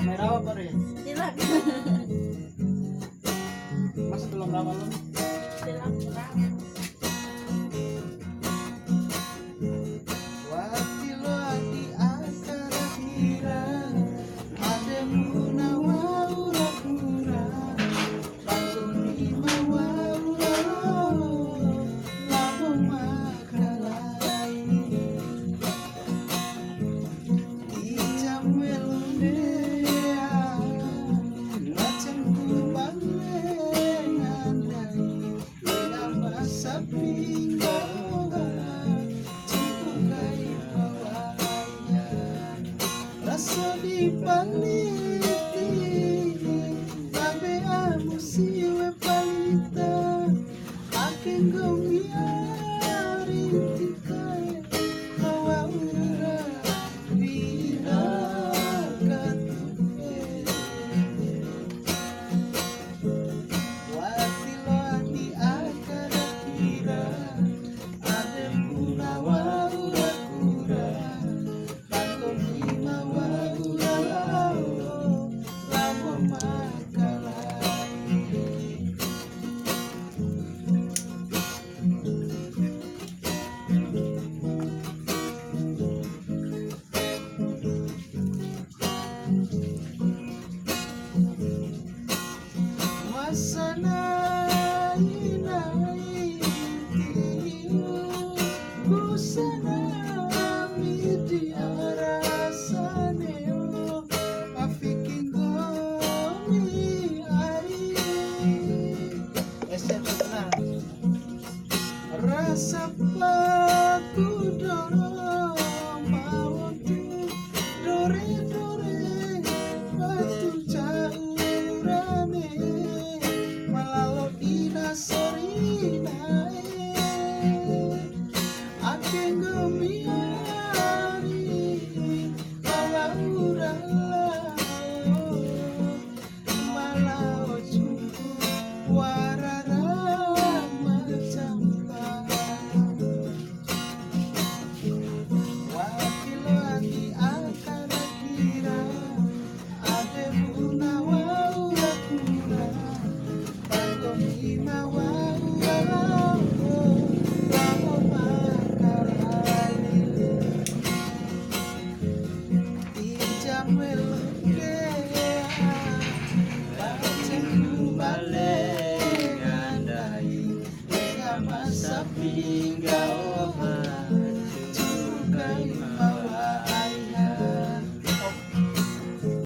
Merah apa ya? Silakan. Masa belum lama lu? Silakan. Rasa dipaliti Tabe amo siwe palita Aking gumiari Tikae Hawa ura Bina katupe Watilo ati akada kira Ade puna wa ura kura Bakong ima wa ura lao Lamo makalai Masana inai Kusana midi arasane Afiking gomi ai Rasa paku doro Mawantu dore-dore Batu caurane Malalo dina sorinae Aking gumiari Hawa uralao Malao jumpu warara macampa Wakilo ati akana kira Ade puna wa ura kura Bagong ima wa ura lao Lamo makalai Ijam welo